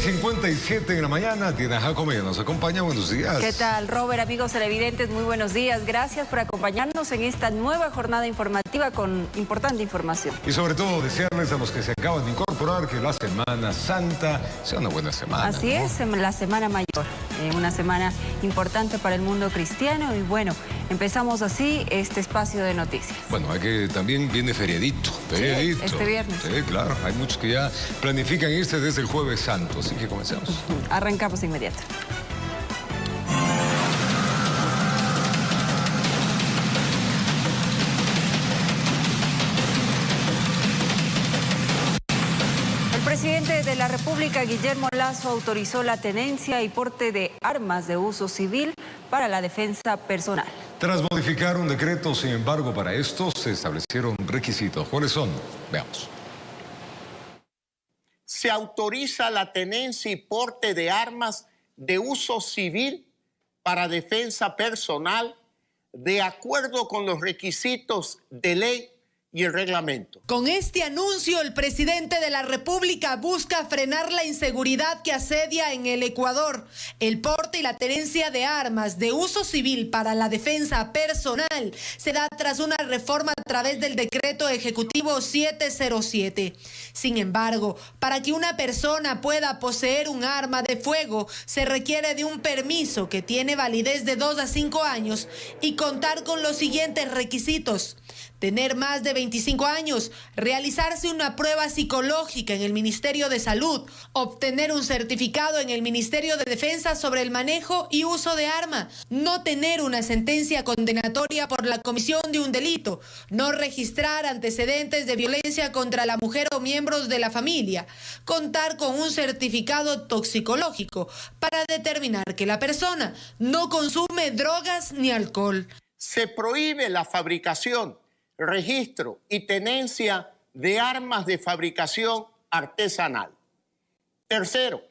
6:57 en la mañana, Diana Jacome nos acompaña. Buenos días. ¿Qué tal, Robert? Amigos televidentes, muy buenos días. Gracias por acompañarnos en esta nueva jornada informativa con importante información. Y sobre todo desearles a los que se acaban de incorporar que la Semana Santa sea una buena semana. Así es, la Semana Mayor, una semana importante para el mundo cristiano y bueno, empezamos así este espacio de noticias. Bueno, hay que también viene feriadito. Sí, este viernes. Sí, claro, hay muchos que ya planifican irse desde el Jueves Santo, así que comencemos. Arrancamos inmediato. El presidente de la República, Guillermo Lasso, autorizó la tenencia y porte de armas de uso civil para la defensa personal. Tras modificar un decreto, sin embargo, para esto se establecieron requisitos. ¿Cuáles son? Veamos. Se autoriza la tenencia y porte de armas de uso civil para defensa personal de acuerdo con los requisitos de ley y el reglamento. Con este anuncio, el presidente de la República busca frenar la inseguridad que asedia en el Ecuador. El porte y la tenencia de armas de uso civil para la defensa personal se da tras una reforma a través del decreto ejecutivo 707. Sin embargo, para que una persona pueda poseer un arma de fuego, se requiere de un permiso que tiene validez de 2 a 5 años y contar con los siguientes requisitos: tener más de 25 años, realizarse una prueba psicológica en el Ministerio de Salud, obtener un certificado en el Ministerio de Defensa sobre el manejo y uso de arma, no tener una sentencia condenatoria por la comisión de un delito, no registrar antecedentes de violencia contra la mujer o miembros de la familia, contar con un certificado toxicológico para determinar que la persona no consume drogas ni alcohol. Se prohíbe la fabricación, registro y tenencia de armas de fabricación artesanal. Tercero,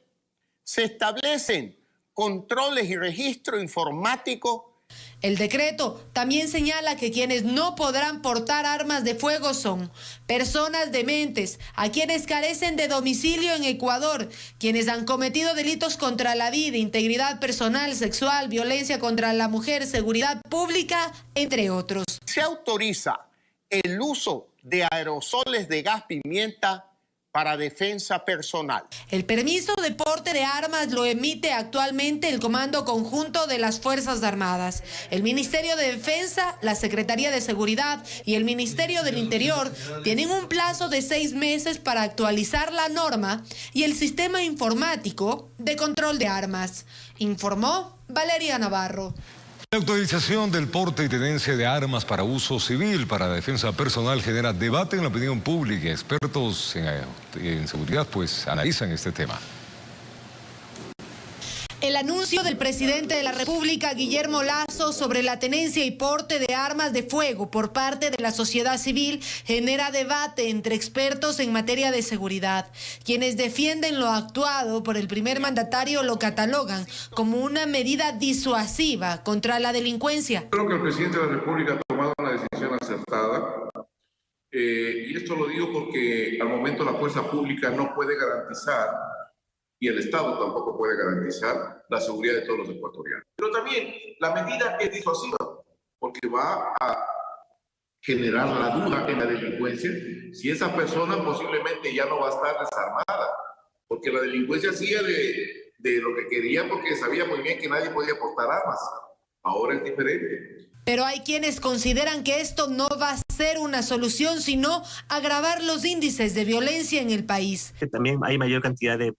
se establecen controles y registro informático. El decreto también señala que quienes no podrán portar armas de fuego son personas dementes, a quienes carecen de domicilio en Ecuador, quienes han cometido delitos contra la vida, integridad personal, sexual, violencia contra la mujer, seguridad pública, entre otros. Se autoriza el uso de aerosoles de gas pimienta para defensa personal. El permiso de porte de armas lo emite actualmente el Comando Conjunto de las Fuerzas Armadas. El Ministerio de Defensa, la Secretaría de Seguridad y el Ministerio del Interior tienen un plazo de 6 meses para actualizar la norma y el sistema informático de control de armas, informó Valeria Navarro. La autorización del porte y tenencia de armas para uso civil para defensa personal genera debate en la opinión pública. Expertos en seguridad pues analizan este tema. El anuncio del presidente de la República, Guillermo Lasso, sobre la tenencia y porte de armas de fuego por parte de la sociedad civil genera debate entre expertos en materia de seguridad. Quienes defienden lo actuado por el primer mandatario lo catalogan como una medida disuasiva contra la delincuencia. Creo que el presidente de la República ha tomado una decisión acertada. Y esto lo digo porque al momento la fuerza pública no puede garantizar, y el Estado tampoco puede garantizar, la seguridad de todos los ecuatorianos. Pero también la medida es disuasiva, porque va a generar la duda en la delincuencia si esa persona posiblemente ya no va a estar desarmada, porque la delincuencia hacía de lo que quería porque sabía muy bien que nadie podía portar armas. Ahora es diferente. Pero hay quienes consideran que esto no va a ser una solución, sino agravar los índices de violencia en el país. También hay mayor cantidad de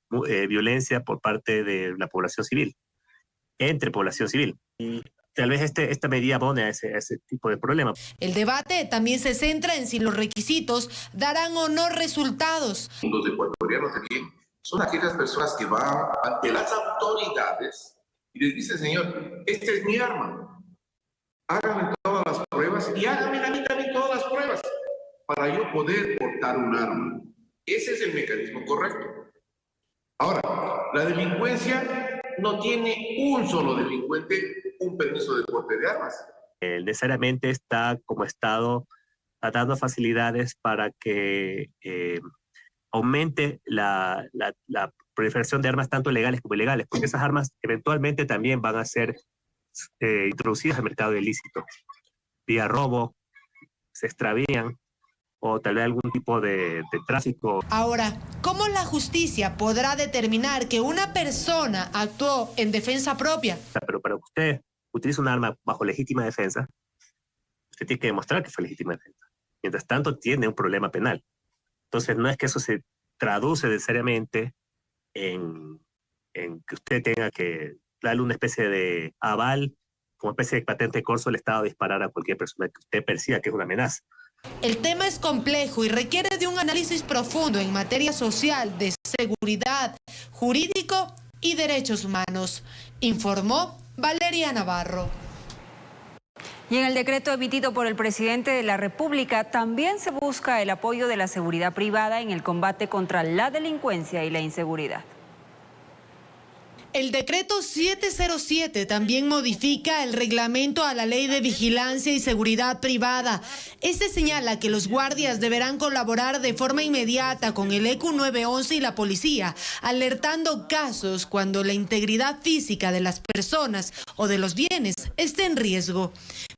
violencia por parte de la población civil, entre población civil. Y tal vez esta medida abone a ese tipo de problema. El debate también se centra en si los requisitos darán o no resultados. Los ecuatorianos también son aquellas personas que van ante las autoridades y les dicen: señor, esta es mi arma. Háganme todas las pruebas y háganme a mí también todas las pruebas para yo poder portar un arma. Ese es el mecanismo correcto. Ahora, la delincuencia no tiene un solo delincuente un permiso de porte de armas. Necesariamente está como Estado dando facilidades para que aumente la proliferación de armas tanto legales como ilegales, porque esas armas eventualmente también van a ser introducidas al mercado ilícito, vía robo, se extravían o tal vez algún tipo de tráfico. Ahora, ¿cómo la justicia podrá determinar que una persona actuó en defensa propia? Pero para que usted utilice un arma bajo legítima defensa, usted tiene que demostrar que fue legítima defensa. Mientras tanto, tiene un problema penal. Entonces, no es que eso se traduce necesariamente en que usted tenga que darle una especie de aval, como especie de patente de corso al Estado, disparar a cualquier persona que usted perciba que es una amenaza. El tema es complejo y requiere de un análisis profundo en materia social, de seguridad, jurídico y derechos humanos, informó Valeria Navarro. Y en el decreto emitido por el presidente de la República también se busca el apoyo de la seguridad privada en el combate contra la delincuencia y la inseguridad. El decreto 707 también modifica el reglamento a la Ley de Vigilancia y Seguridad Privada. Este señala que los guardias deberán colaborar de forma inmediata con el ECU 911 y la policía, alertando casos cuando la integridad física de las personas o de los bienes esté en riesgo.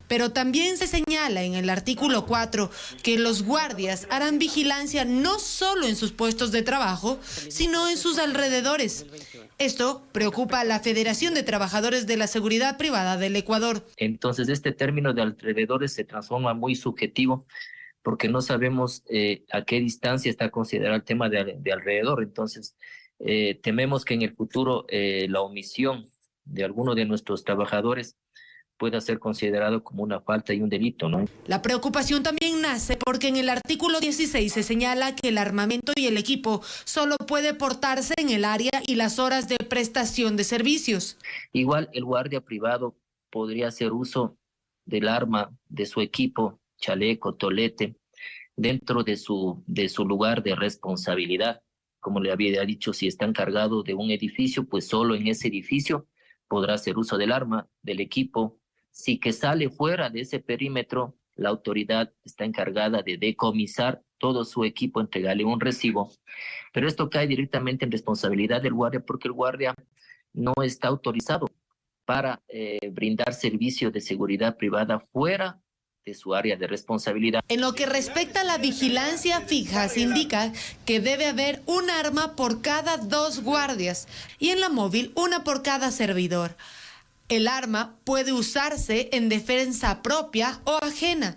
Pero también se señala en el artículo 4 que los guardias harán vigilancia no solo en sus puestos de trabajo, sino en sus alrededores. Esto preocupa a la Federación de Trabajadores de la Seguridad Privada del Ecuador. Entonces, este término de alrededores se transforma muy subjetivo porque no sabemos a qué distancia está considerado el tema de alrededor. Entonces, tememos que en el futuro la omisión de alguno de nuestros trabajadores pueda ser considerado como una falta y un delito, ¿no? La preocupación también nace porque en el artículo 16 se señala que el armamento y el equipo solo puede portarse en el área y las horas de prestación de servicios. Igual el guardia privado podría hacer uso del arma, de su equipo, chaleco, tolete, dentro de su lugar de responsabilidad. Como le había dicho, si está encargado de un edificio, pues solo en ese edificio podrá hacer uso del arma, del equipo. Si que sale fuera de ese perímetro, la autoridad está encargada de decomisar todo su equipo, entregarle un recibo. Pero esto cae directamente en responsabilidad del guardia porque el guardia no está autorizado para brindar servicios de seguridad privada fuera de su área de responsabilidad. En lo que respecta a la vigilancia fija, se indica que debe haber un arma por cada 2 guardias y en la móvil una por cada servidor. El arma puede usarse en defensa propia o ajena.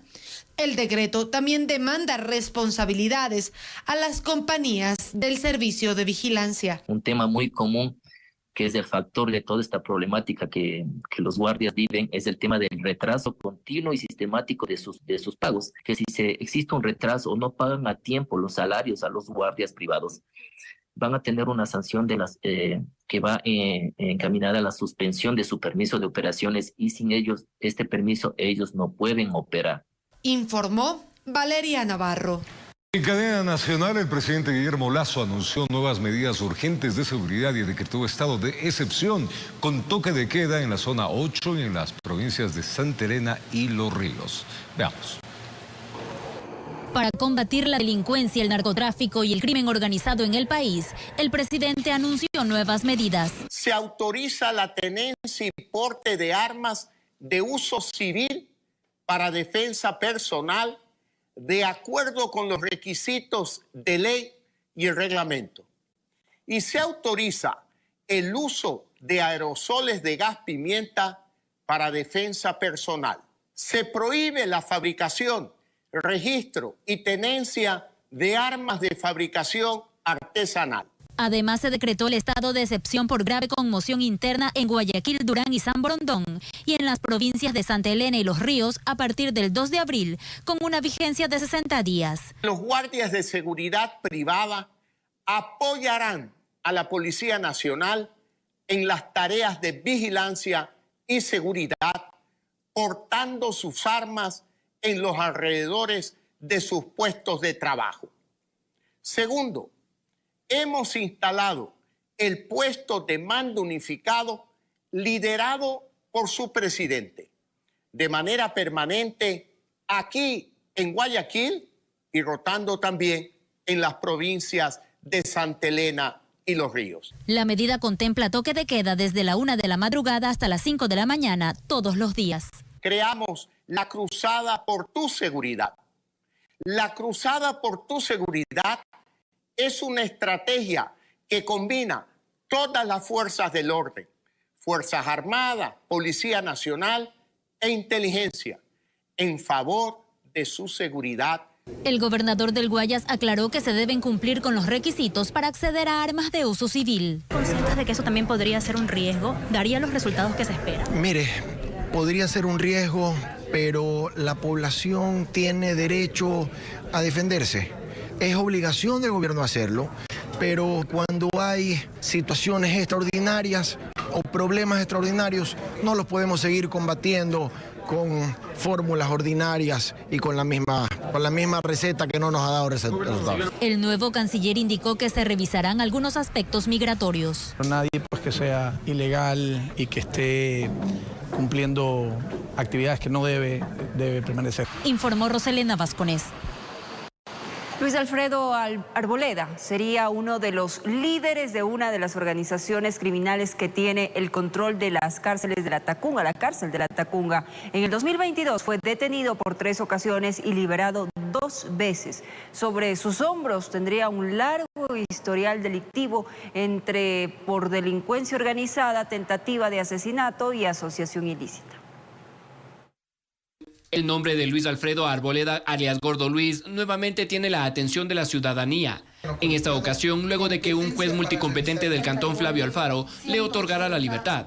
El decreto también demanda responsabilidades a las compañías del servicio de vigilancia. Un tema muy común que es el factor de toda esta problemática que los guardias viven, es el tema del retraso continuo y sistemático de sus pagos. Que si existe un retraso o no pagan a tiempo los salarios a los guardias privados, van a tener una sanción que va encaminada a la suspensión de su permiso de operaciones y sin este permiso ellos no pueden operar. Informó Valeria Navarro. En cadena nacional, el presidente Guillermo Lasso anunció nuevas medidas urgentes de seguridad y decretó estado de excepción con toque de queda en la zona 8 y en las provincias de Santa Elena y Los Ríos. Veamos. Para combatir la delincuencia, el narcotráfico y el crimen organizado en el país, el presidente anunció nuevas medidas. Se autoriza la tenencia y porte de armas de uso civil para defensa personal de acuerdo con los requisitos de ley y el reglamento. Y se autoriza el uso de aerosoles de gas pimienta para defensa personal. Se prohíbe la fabricación, registro y tenencia de armas de fabricación artesanal. Además, se decretó el estado de excepción por grave conmoción interna en Guayaquil, Durán y San Borondón y en las provincias de Santa Elena y Los Ríos a partir del 2 de abril, con una vigencia de 60 días. Los guardias de seguridad privada apoyarán a la Policía Nacional en las tareas de vigilancia y seguridad, portando sus armas en los alrededores de sus puestos de trabajo. Segundo, hemos instalado el puesto de mando unificado liderado por su presidente de manera permanente aquí en Guayaquil y rotando también en las provincias de Santa Elena y Los Ríos. La medida contempla toque de queda desde la 1 de la madrugada hasta las 5 de la mañana todos los días. Creamos la Cruzada por tu Seguridad. La Cruzada por tu Seguridad es una estrategia que combina todas las fuerzas del orden, Fuerzas Armadas, Policía Nacional e Inteligencia, en favor de su seguridad. El gobernador del Guayas aclaró que se deben cumplir con los requisitos para acceder a armas de uso civil. ¿Conscientes de que eso también podría ser un riesgo? ¿Daría los resultados que se esperan? Mire, podría ser un riesgo, pero la población tiene derecho a defenderse. Es obligación del gobierno hacerlo, pero cuando hay situaciones extraordinarias o problemas extraordinarios, no los podemos seguir combatiendo con fórmulas ordinarias y con la misma receta que no nos ha dado resultados. El nuevo canciller indicó que se revisarán algunos aspectos migratorios. Nadie pues que sea ilegal y que esté cumpliendo actividades que no debe permanecer. Informó Roselena Vasconés. Luis Alfredo Arboleda sería uno de los líderes de una de las organizaciones criminales que tiene el control de las cárceles de la Tacunga, la cárcel de la Tacunga. En el 2022 fue detenido por 3 ocasiones y liberado 2 veces. Sobre sus hombros tendría un largo historial delictivo por delincuencia organizada, tentativa de asesinato y asociación ilícita. El nombre de Luis Alfredo Arboleda, alias Gordo Luis, nuevamente tiene la atención de la ciudadanía. En esta ocasión, luego de que un juez multicompetente del cantón, Flavio Alfaro, le otorgara la libertad.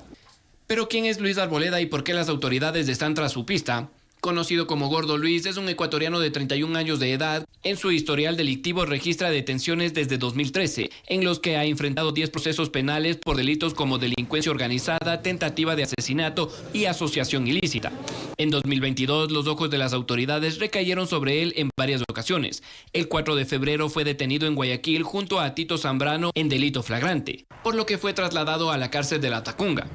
Pero ¿quién es Luis Arboleda y por qué las autoridades están tras su pista? Conocido como Gordo Luis, es un ecuatoriano de 31 años de edad. En su historial delictivo registra detenciones desde 2013, en los que ha enfrentado 10 procesos penales por delitos como delincuencia organizada, tentativa de asesinato y asociación ilícita. En 2022, los ojos de las autoridades recayeron sobre él en varias ocasiones. El 4 de febrero fue detenido en Guayaquil junto a Tito Zambrano en delito flagrante, por lo que fue trasladado a la cárcel de la Tacunga.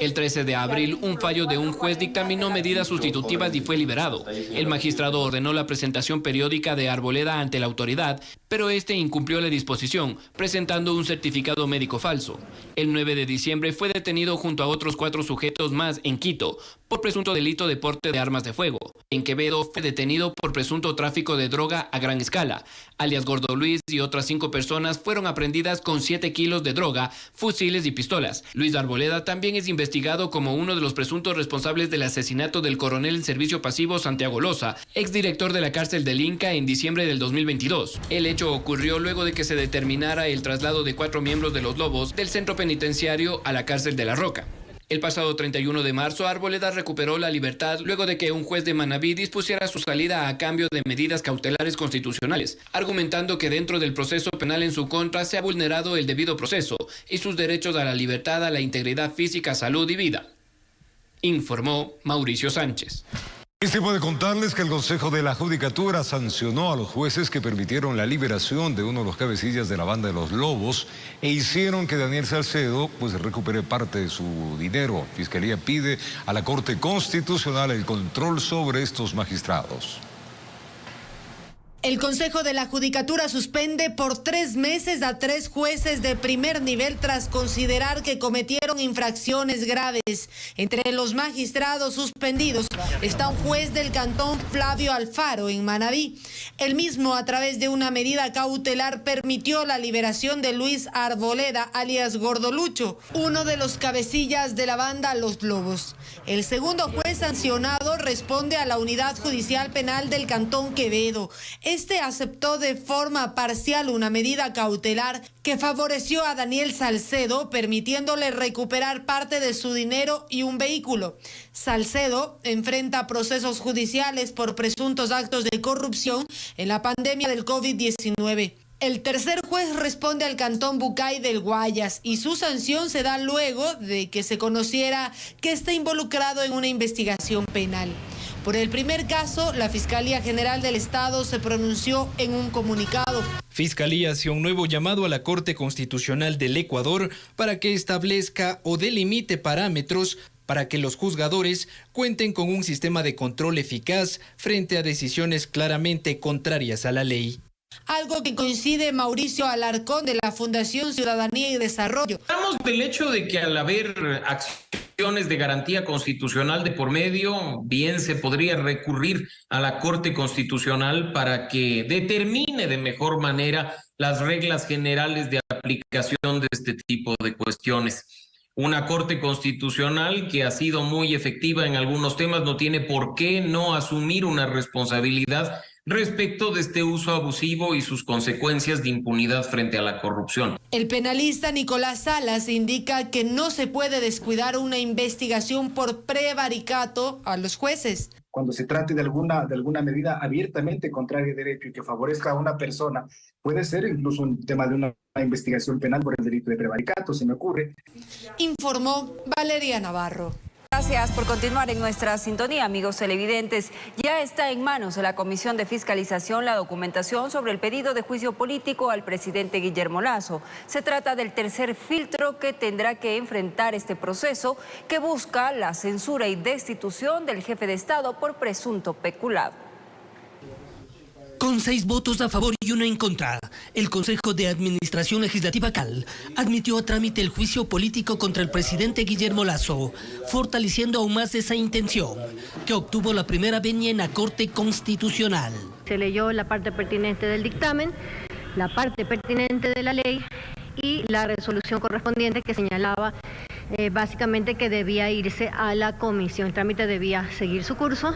El 13 de abril, un fallo de un juez dictaminó medidas sustitutivas y fue liberado. El magistrado ordenó la presentación periódica de Arboleda ante la autoridad, pero este incumplió la disposición, presentando un certificado médico falso. El 9 de diciembre fue detenido junto a otros 4 sujetos más en Quito, por presunto delito de porte de armas de fuego. En Quevedo fue detenido por presunto tráfico de droga a gran escala. Alias Gordo Luis y otras 5 personas fueron aprehendidas con 7 kilos de droga, fusiles y pistolas. Luis Arboleda también es investigado como uno de los presuntos responsables del asesinato del coronel en servicio pasivo Santiago Loza, exdirector de la cárcel del Inca en diciembre del 2022. El hecho ocurrió luego de que se determinara el traslado de 4 miembros de los Lobos del centro penitenciario a la cárcel de La Roca. El pasado 31 de marzo, Arboleda recuperó la libertad luego de que un juez de Manabí dispusiera su salida a cambio de medidas cautelares constitucionales, argumentando que dentro del proceso penal en su contra se ha vulnerado el debido proceso y sus derechos a la libertad, a la integridad física, salud y vida. Informó Mauricio Sánchez. Es tiempo de contarles que el Consejo de la Judicatura sancionó a los jueces que permitieron la liberación de uno de los cabecillas de la banda de los Lobos e hicieron que Daniel Salcedo recupere parte de su dinero. Fiscalía pide a la Corte Constitucional el control sobre estos magistrados. El Consejo de la Judicatura suspende por 3 meses a 3 jueces de primer nivel tras considerar que cometieron infracciones graves. Entre los magistrados suspendidos está un juez del cantón, Flavio Alfaro, en Manabí. El mismo, a través de una medida cautelar, permitió la liberación de Luis Arboleda, alias Gordo Lucho, uno de los cabecillas de la banda Los Lobos. El segundo juez sancionado responde a la Unidad Judicial Penal del cantón Quevedo. Este aceptó de forma parcial una medida cautelar que favoreció a Daniel Salcedo, permitiéndole recuperar parte de su dinero y un vehículo. Salcedo enfrenta procesos judiciales por presuntos actos de corrupción en la pandemia del COVID-19. El tercer juez responde al cantón Bucay del Guayas y su sanción se da luego de que se conociera que está involucrado en una investigación penal. Por el primer caso, la Fiscalía General del Estado se pronunció en un comunicado. Fiscalía hace un nuevo llamado a la Corte Constitucional del Ecuador para que establezca o delimite parámetros para que los juzgadores cuenten con un sistema de control eficaz frente a decisiones claramente contrarias a la ley. Algo que coincide Mauricio Alarcón de la Fundación Ciudadanía y Desarrollo. Hablamos del hecho de que al haber acciones de garantía constitucional de por medio, bien se podría recurrir a la Corte Constitucional para que determine de mejor manera las reglas generales de aplicación de este tipo de cuestiones. Una Corte Constitucional que ha sido muy efectiva en algunos temas no tiene por qué no asumir una responsabilidad respecto de este uso abusivo y sus consecuencias de impunidad frente a la corrupción. El penalista Nicolás Salas indica que no se puede descuidar una investigación por prevaricato a los jueces. Cuando se trate de alguna medida abiertamente contraria a derecho y que favorezca a una persona, puede ser incluso un tema de una investigación penal por el delito de prevaricato, se me ocurre. Informó Valeria Navarro. Gracias por continuar en nuestra sintonía, amigos televidentes. Ya está en manos de la Comisión de Fiscalización la documentación sobre el pedido de juicio político al presidente Guillermo Lasso. Se trata del tercer filtro que tendrá que enfrentar este proceso que busca la censura y destitución del jefe de Estado por presunto peculado. Con 6 votos a favor y 1 en contra, el Consejo de Administración Legislativa CAL admitió a trámite el juicio político contra el presidente Guillermo Lasso, fortaleciendo aún más esa intención, que obtuvo la primera venia en la Corte Constitucional. Se leyó la parte pertinente del dictamen, la parte pertinente de la ley y la resolución correspondiente que señalaba básicamente que debía irse a la comisión. El trámite debía seguir su curso,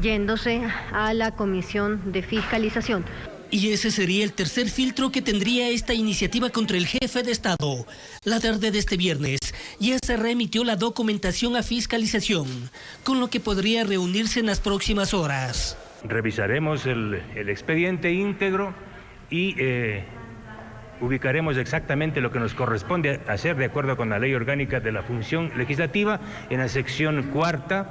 yéndose a la Comisión de Fiscalización. Y ese sería el tercer filtro que tendría esta iniciativa contra el jefe de Estado. La tarde de este viernes ya se remitió la documentación a fiscalización, con lo que podría reunirse en las próximas horas. Revisaremos el expediente íntegro y ubicaremos exactamente lo que nos corresponde hacer de acuerdo con la Ley Orgánica de la Función Legislativa en la sección 4ª,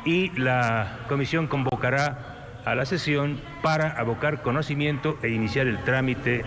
y la comisión convocará a la sesión para abocar conocimiento e iniciar el trámite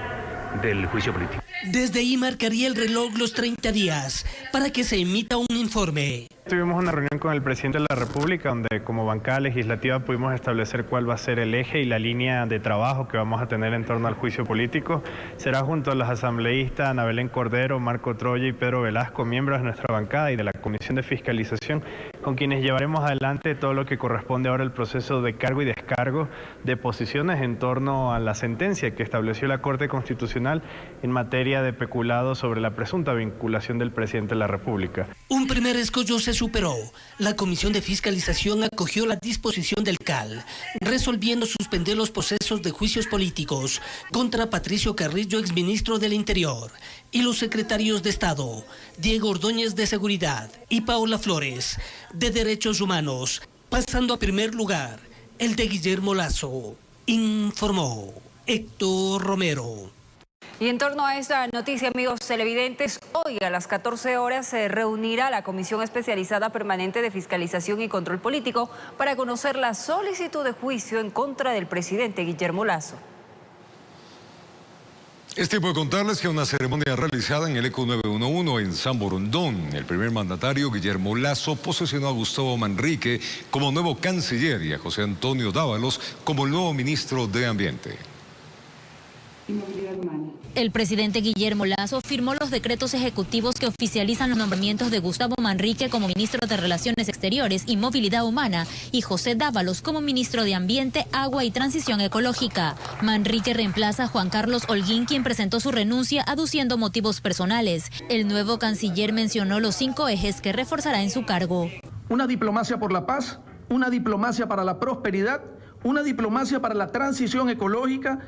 del juicio político. Desde ahí marcaría el reloj los 30 días para que se emita un informe. Tuvimos una reunión con el presidente de la República donde como bancada legislativa pudimos establecer cuál va a ser el eje y la línea de trabajo que vamos a tener en torno al juicio político. Será junto a los asambleístas Ana Belén Cordero, Marco Troya y Pedro Velasco, miembros de nuestra bancada y de la Comisión de Fiscalización, con quienes llevaremos adelante todo lo que corresponde ahora al proceso de cargo y descargo de posiciones en torno a la sentencia que estableció la Corte Constitucional en materia de peculado sobre la presunta vinculación del presidente de la República. Un primer escollo se superó. La Comisión de Fiscalización acogió la disposición del CAL, resolviendo suspender los procesos de juicios políticos contra Patricio Carrillo, exministro del Interior, y los secretarios de Estado, Diego Ordóñez de Seguridad y Paola Flores, de Derechos Humanos, pasando a primer lugar el de Guillermo Lasso, informó Héctor Romero. Y en torno a esta noticia, amigos televidentes, hoy a las 14 horas se reunirá la Comisión Especializada Permanente de Fiscalización y Control Político para conocer la solicitud de juicio en contra del presidente Guillermo Lasso. Es tiempo de contarles que una ceremonia realizada en el ECO 911 en San Borondón, el primer mandatario Guillermo Lasso posesionó a Gustavo Manrique como nuevo canciller y a José Antonio Dávalos como el nuevo ministro de Ambiente. El presidente Guillermo Lasso firmó los decretos ejecutivos que oficializan los nombramientos de Gustavo Manrique como ministro de Relaciones Exteriores y Movilidad Humana y José Dávalos como ministro de Ambiente, Agua y Transición Ecológica. Manrique reemplaza a Juan Carlos Holguín, quien presentó su renuncia aduciendo motivos personales. El nuevo canciller mencionó los 5 ejes que reforzará en su cargo. Una diplomacia por la paz, una diplomacia para la prosperidad, una diplomacia para la transición ecológica,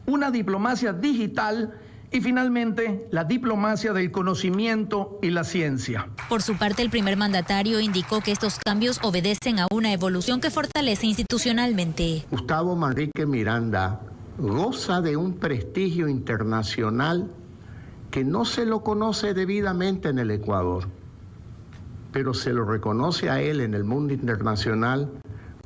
una diplomacia digital y finalmente la diplomacia del conocimiento y la ciencia. Por su parte, el primer mandatario indicó que estos cambios obedecen a una evolución que fortalece institucionalmente. Gustavo Manrique Miranda goza de un prestigio internacional que no se lo conoce debidamente en el Ecuador, pero se lo reconoce a él en el mundo internacional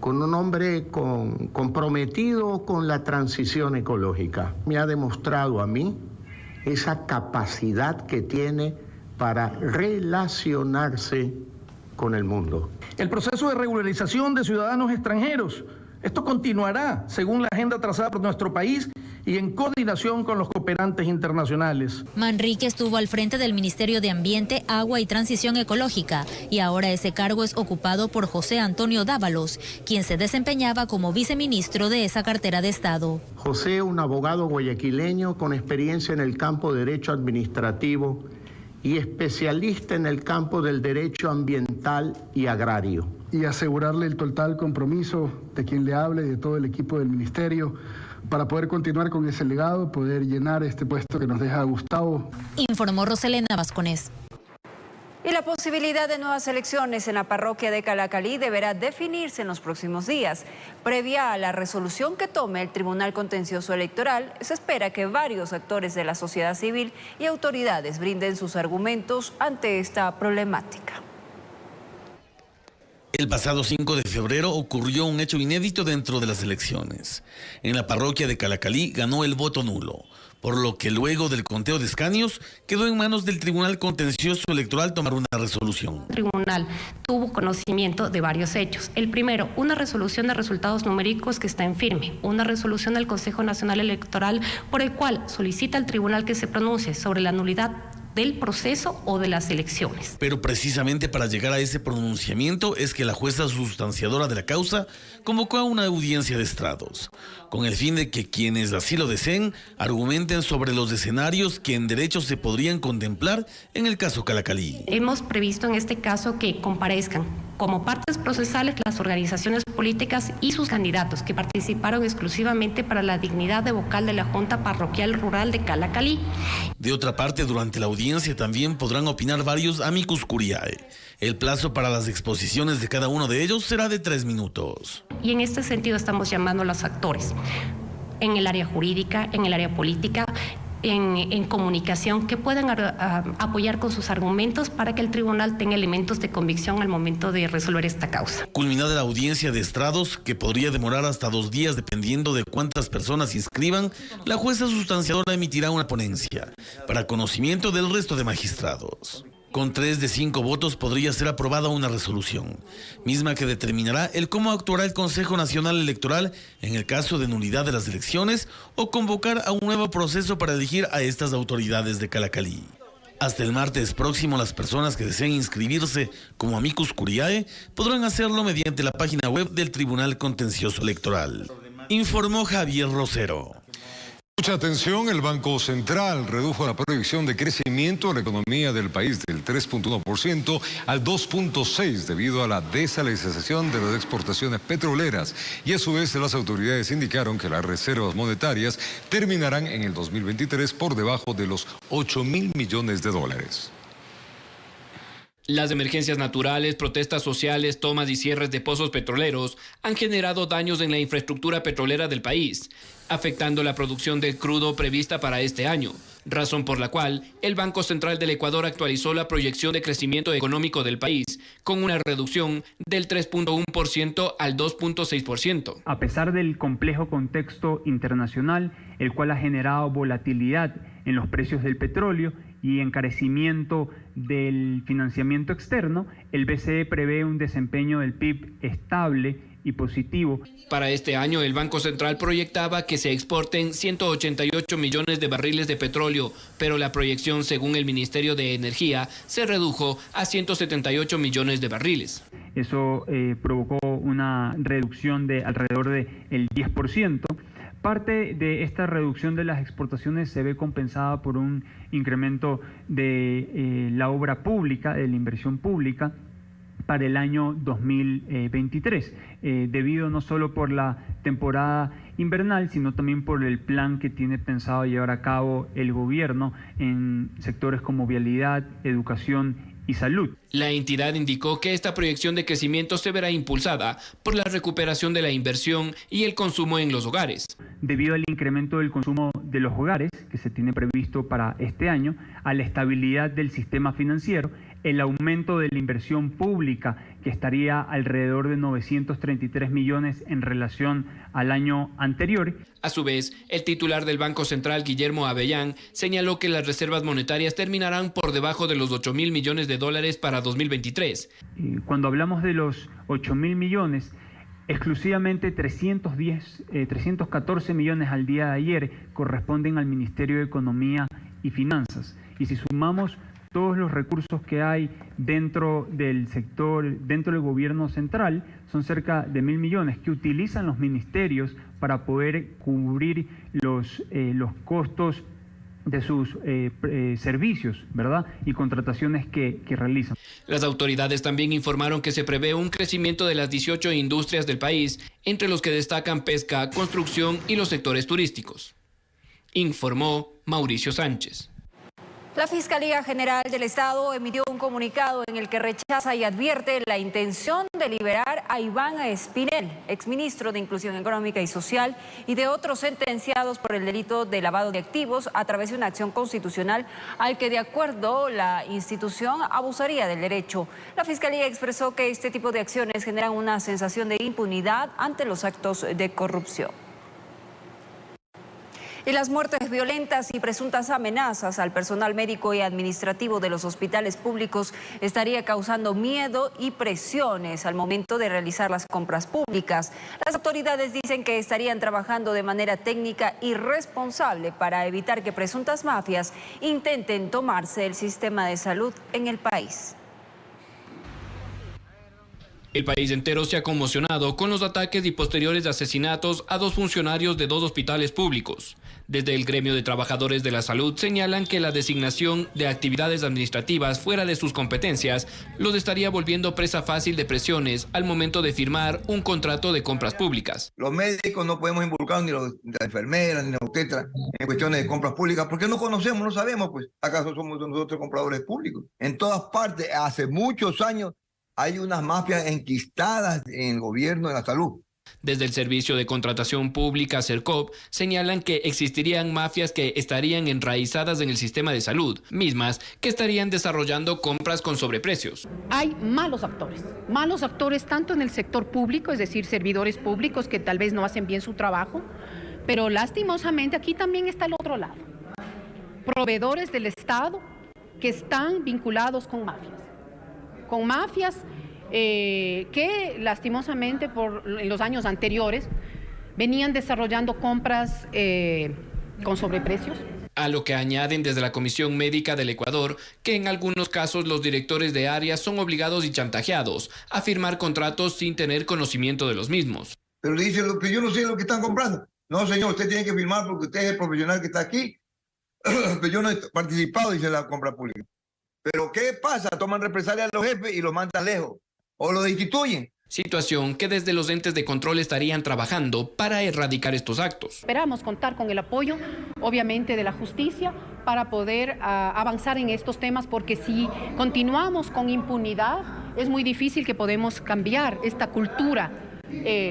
con un hombre comprometido con la transición ecológica. Me ha demostrado a mí esa capacidad que tiene para relacionarse con el mundo. El proceso de regularización de ciudadanos extranjeros Esto continuará según la agenda trazada por nuestro país y en coordinación con los cooperantes internacionales. Manrique estuvo al frente del Ministerio de Ambiente, Agua y Transición Ecológica y ahora ese cargo es ocupado por José Antonio Dávalos, quien se desempeñaba como viceministro de esa cartera de Estado. José, un abogado guayaquileño con experiencia en el campo de derecho administrativo y especialista en el campo del derecho ambiental y agrario. Y asegurarle el total compromiso de quien le hable y de todo el equipo del ministerio para poder continuar con ese legado, poder llenar este puesto que nos deja Gustavo. Informó Roselena Vasconés. Y la posibilidad de nuevas elecciones en la parroquia de Calacalí deberá definirse en los próximos días. Previa a la resolución que tome el Tribunal Contencioso Electoral, se espera que varios actores de la sociedad civil y autoridades brinden sus argumentos ante esta problemática. El pasado 5 de febrero ocurrió un hecho inédito dentro de las elecciones. En la parroquia de Calacalí ganó el voto nulo, por lo que luego del conteo de escaños quedó en manos del Tribunal Contencioso Electoral tomar una resolución. El tribunal tuvo conocimiento de varios hechos. El primero, una resolución de resultados numéricos que está en firme, una resolución del Consejo Nacional Electoral por el cual solicita al tribunal que se pronuncie sobre la nulidad del proceso o de las elecciones. Pero precisamente para llegar a ese pronunciamiento es que la jueza sustanciadora de la causa convocó a una audiencia de estrados, con el fin de que quienes así lo deseen argumenten sobre los escenarios que en derecho se podrían contemplar en el caso Calacalí. Hemos previsto en este caso que comparezcan como partes procesales las organizaciones políticas y sus candidatos que participaron exclusivamente para la dignidad de vocal de la Junta Parroquial Rural de Calacalí. De otra parte, durante la audiencia también podrán opinar varios amicus curiae. El plazo para las exposiciones de cada uno de ellos será de 3 minutos. Y en este sentido estamos llamando a los actores en el área jurídica, en el área política, en comunicación, que puedan apoyar con sus argumentos para que el tribunal tenga elementos de convicción al momento de resolver esta causa. Culminada la audiencia de estrados, que podría demorar hasta 2 días dependiendo de cuántas personas se inscriban, la jueza sustanciadora emitirá una ponencia para conocimiento del resto de magistrados. Con 3 de 5 votos podría ser aprobada una resolución, misma que determinará el cómo actuará el Consejo Nacional Electoral en el caso de nulidad de las elecciones o convocar a un nuevo proceso para elegir a estas autoridades de Calacalí. Hasta el martes próximo, las personas que deseen inscribirse como amicus curiae podrán hacerlo mediante la página web del Tribunal Contencioso Electoral. Informó Javier Rosero. Mucha atención, el Banco Central redujo la proyección de crecimiento de la economía del país del 3.1% al 2.6% debido a la desalinización de las exportaciones petroleras y a su vez las autoridades indicaron que las reservas monetarias terminarán en el 2023 por debajo de los 8.000 millones de dólares. Las emergencias naturales, protestas sociales, tomas y cierres de pozos petroleros han generado daños en la infraestructura petrolera del país, afectando la producción de crudo prevista para este año, razón por la cual el Banco Central del Ecuador actualizó la proyección de crecimiento económico del país con una reducción del 3.1% al 2.6%. A pesar del complejo contexto internacional, el cual ha generado volatilidad en los precios del petróleo y encarecimiento del financiamiento externo, el BCE prevé un desempeño del PIB estable y positivo. Para este año, el Banco Central proyectaba que se exporten 188 millones de barriles de petróleo, pero la proyección, según el Ministerio de Energía, se redujo a 178 millones de barriles. Eso provocó una reducción de alrededor del 10%. Parte de esta reducción de las exportaciones se ve compensada por un incremento de la obra pública, de la inversión pública, para el año 2023, debido no solo por la temporada invernal, sino también por el plan que tiene pensado llevar a cabo el gobierno en sectores como vialidad, educación y salud. La entidad indicó que esta proyección de crecimiento se verá impulsada por la recuperación de la inversión y el consumo en los hogares. Debido al incremento del consumo de los hogares, que se tiene previsto para este año, a la estabilidad del sistema financiero, el aumento de la inversión pública, que estaría alrededor de 933 millones en relación al año anterior. A su vez, el titular del Banco Central, Guillermo Avellán, señaló que las reservas monetarias terminarán por debajo de los 8.000 millones de dólares para 2023. Cuando hablamos de los 8.000 millones, Exclusivamente 314 millones al día de ayer corresponden al Ministerio de Economía y Finanzas. Y si sumamos todos los recursos que hay dentro del sector, dentro del gobierno central, son cerca de 1.000 millones que utilizan los ministerios para poder cubrir los costos de sus servicios, ¿verdad? Y contrataciones que realizan. Las autoridades también informaron que se prevé un crecimiento de las 18 industrias del país, entre los que destacan pesca, construcción y los sectores turísticos. Informó Mauricio Sánchez. La Fiscalía General del Estado emitió un comunicado en el que rechaza y advierte la intención de liberar a Iván Espinel, exministro de Inclusión Económica y Social, y de otros sentenciados por el delito de lavado de activos a través de una acción constitucional al que, de acuerdo, la institución abusaría del derecho. La Fiscalía expresó que este tipo de acciones generan una sensación de impunidad ante los actos de corrupción. Y las muertes violentas y presuntas amenazas al personal médico y administrativo de los hospitales públicos estaría causando miedo y presiones al momento de realizar las compras públicas. Las autoridades dicen que estarían trabajando de manera técnica y responsable para evitar que presuntas mafias intenten tomarse el sistema de salud en el país. El país entero se ha conmocionado con los ataques y posteriores asesinatos a 2 funcionarios de 2 hospitales públicos. Desde el gremio de trabajadores de la salud señalan que la designación de actividades administrativas fuera de sus competencias los estaría volviendo presa fácil de presiones al momento de firmar un contrato de compras públicas. Los médicos no podemos involucrar ni las enfermeras ni las obstetras en cuestiones de compras públicas porque no conocemos, no sabemos, pues, acaso somos nosotros compradores públicos. En todas partes, hace muchos años, hay unas mafias enquistadas en el gobierno de la salud. Desde el Servicio de Contratación Pública, SERCOP, señalan que existirían mafias que estarían enraizadas en el sistema de salud, mismas que estarían desarrollando compras con sobreprecios. Hay malos actores tanto en el sector público, es decir, servidores públicos que tal vez no hacen bien su trabajo, pero lastimosamente aquí también está el otro lado. Proveedores del Estado que están vinculados con mafias que lastimosamente en los años anteriores venían desarrollando compras con sobreprecios. A lo que añaden desde la Comisión Médica del Ecuador que en algunos casos los directores de áreas son obligados y chantajeados a firmar contratos sin tener conocimiento de los mismos. Pero le dicen que yo no sé lo que están comprando. No, señor, usted tiene que firmar porque usted es el profesional que está aquí. Pero yo no he participado, dice la compra pública. Pero ¿qué pasa? Toman represalia a los jefes y los mandan lejos o los destituyen. Situación que desde los entes de control estarían trabajando para erradicar estos actos. Esperamos contar con el apoyo, obviamente, de la justicia para poder avanzar en estos temas, porque si continuamos con impunidad, es muy difícil que podamos cambiar esta cultura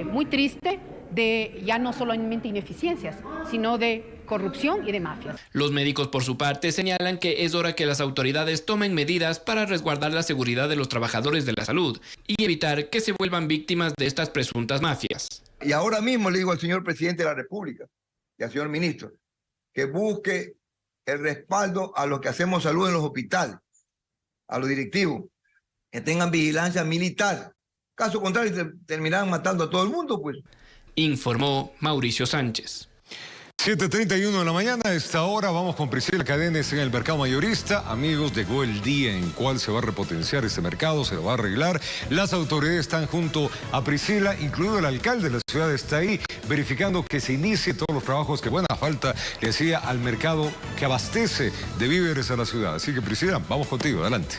muy triste de ya no solamente ineficiencias, sino de corrupción y de mafias. Los médicos, por su parte, señalan que es hora que las autoridades tomen medidas para resguardar la seguridad de los trabajadores de la salud y evitar que se vuelvan víctimas de estas presuntas mafias. Y ahora mismo le digo al señor presidente de la República y al señor ministro que busque el respaldo a los que hacemos salud en los hospitales, a los directivos, que tengan vigilancia militar. Caso contrario, terminarán matando a todo el mundo, pues. Informó Mauricio Sánchez. 7:31 de la mañana, a esta hora vamos con Priscila Cadenes en el mercado mayorista. Amigos, llegó el día en cual se va a repotenciar este mercado, se lo va a arreglar. Las autoridades están junto a Priscila, incluido el alcalde de la ciudad está ahí, verificando que se inicie todos los trabajos que buena falta le hacía al mercado que abastece de víveres a la ciudad. Así que Priscila, vamos contigo, adelante.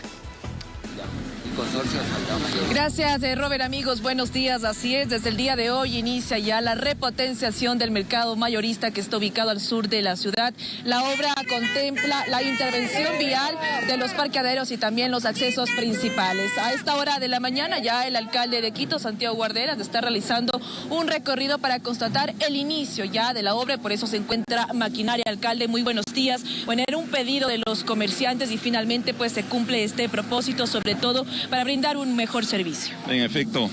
Gracias, Robert. Amigos, buenos días. Así es, desde el día de hoy inicia ya la repotenciación del mercado mayorista que está ubicado al sur de la ciudad. La obra contempla la intervención vial de los parqueaderos y también los accesos principales. A esta hora de la mañana ya el alcalde de Quito, Santiago Guarderas, está realizando un recorrido para constatar el inicio ya de la obra. Por eso se encuentra maquinaria. Alcalde, muy buenos días. Bueno, era un pedido de los comerciantes y finalmente pues se cumple este propósito, sobre todo para brindar un mejor servicio. En efecto,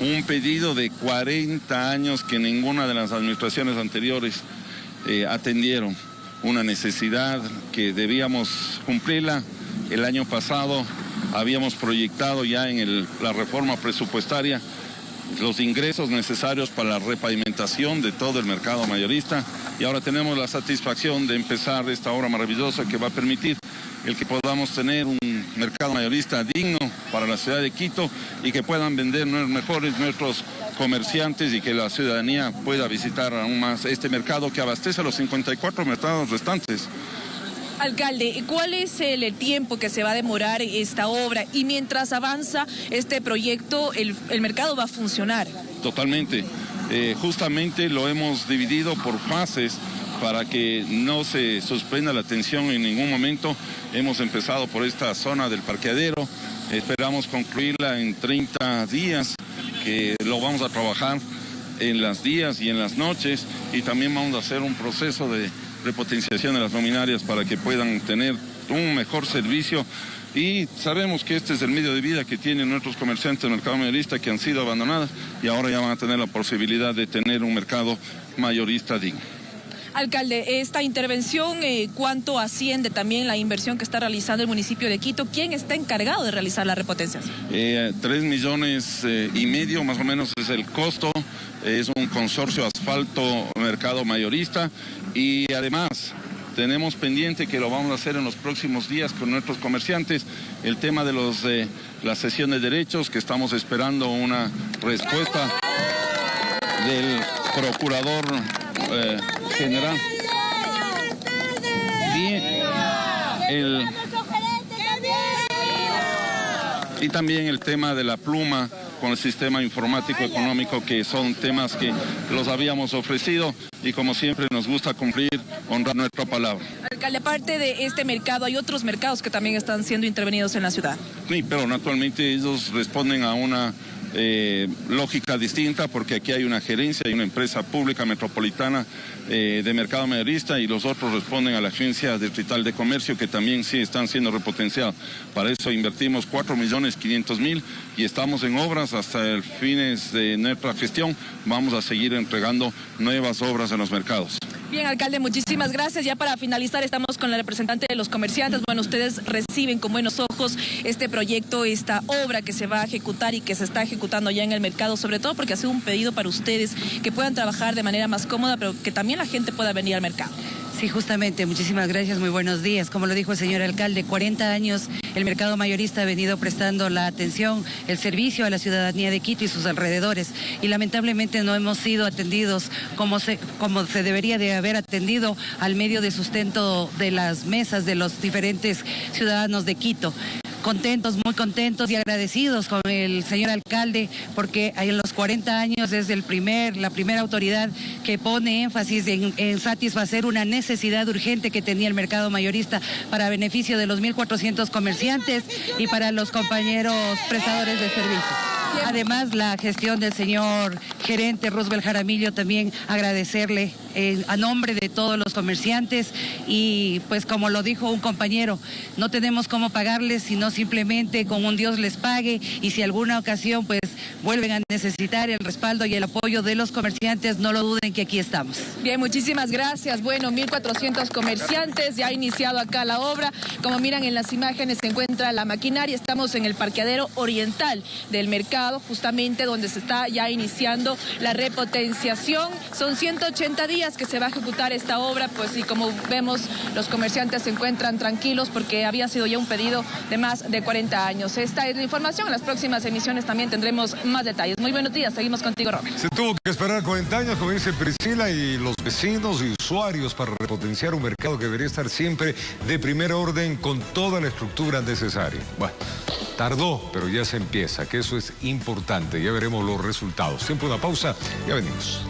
un pedido de 40 años que ninguna de las administraciones anteriores atendieron. Una necesidad que debíamos cumplirla. El año pasado habíamos proyectado ya en la reforma presupuestaria los ingresos necesarios para la repavimentación de todo el mercado mayorista, y ahora tenemos la satisfacción de empezar esta obra maravillosa que va a permitir el que podamos tener un mercado mayorista digno para la ciudad de Quito y que puedan vender mejores nuestros comerciantes y que la ciudadanía pueda visitar aún más este mercado que abastece a los 54 mercados restantes. Alcalde, ¿cuál es el tiempo que se va a demorar esta obra? Y mientras avanza este proyecto, ¿el mercado va a funcionar? Totalmente. Justamente lo hemos dividido por fases para que no se suspenda la atención en ningún momento. Hemos empezado por esta zona del parqueadero. Esperamos concluirla en 30 días, que lo vamos a trabajar en los días y en las noches. Y también vamos a hacer un proceso de repotenciación de las luminarias para que puedan tener un mejor servicio, y sabemos que este es el medio de vida que tienen nuestros comerciantes del mercado mayorista, que han sido abandonados y ahora ya van a tener la posibilidad de tener un mercado mayorista digno. Alcalde, esta intervención, ¿cuánto asciende también la inversión que está realizando el municipio de Quito? ¿Quién está encargado de realizar la repotenciación? 3,5 millones más o menos es el costo. Es un consorcio asfalto mercado mayorista, y además tenemos pendiente, que lo vamos a hacer en los próximos días con nuestros comerciantes, el tema de la cesión de derechos, que estamos esperando una respuesta del procurador general. Y también el tema de la pluma con el sistema informático económico, que son temas que los habíamos ofrecido, y como siempre nos gusta cumplir, honrar nuestra palabra. Alcalde, aparte de este mercado, ¿hay otros mercados que también están siendo intervenidos en la ciudad? Sí, pero naturalmente ellos responden a una lógica distinta, porque aquí hay una gerencia, hay una empresa pública metropolitana de mercado mayorista, y los otros responden a la agencia distrital de comercio, que también sí están siendo repotenciados. Para eso invertimos 4.500.000 y estamos en obras hasta el fines de nuestra gestión. Vamos a seguir entregando nuevas obras en los mercados. Bien, alcalde, muchísimas gracias. Ya para finalizar, estamos con la representante de los comerciantes. Bueno, ustedes reciben con buenos ojos este proyecto, esta obra que se va a ejecutar y que se está ejecutando ya en el mercado, sobre todo porque ha sido un pedido para ustedes que puedan trabajar de manera más cómoda, pero que también la gente pueda venir al mercado. Sí, justamente, muchísimas gracias, muy buenos días. Como lo dijo el señor alcalde, 40 años el mercado mayorista ha venido prestando la atención, el servicio a la ciudadanía de Quito y sus alrededores, y lamentablemente no hemos sido atendidos como se debería de haber atendido al medio de sustento de las mesas de los diferentes ciudadanos de Quito. Contentos, muy contentos y agradecidos con el señor alcalde, porque en los 40 años es la primera autoridad que pone énfasis en satisfacer una necesidad urgente que tenía el mercado mayorista para beneficio de los 1.400 comerciantes y para los compañeros prestadores de servicios. Además, la gestión del señor gerente Roosevelt Jaramillo, también agradecerle a nombre de todos los comerciantes, y pues como lo dijo un compañero, no tenemos cómo pagarles, sino simplemente con un Dios les pague, y si alguna ocasión pues vuelven a necesitar el respaldo y el apoyo de los comerciantes, no lo duden que aquí estamos. Bien, muchísimas gracias. Bueno, 1.400 comerciantes, ya ha iniciado acá la obra. Como miran en las imágenes se encuentra la maquinaria. Estamos en el parqueadero oriental del mercado, justamente donde se está ya iniciando la repotenciación. Son 180 días que se va a ejecutar esta obra, pues, y como vemos, los comerciantes se encuentran tranquilos porque había sido ya un pedido de más de 40 años. Esta es la información. En las próximas emisiones también tendremos más detalles. Muy buenos días. Seguimos contigo, Robert. Se tuvo que esperar 40 años, como dice Priscila, y los vecinos y usuarios para repotenciar un mercado que debería estar siempre de primer orden con toda la estructura necesaria. Bueno, tardó, pero ya se empieza, que eso es importante. Ya veremos los resultados. Tiempo de una pausa, ya venimos.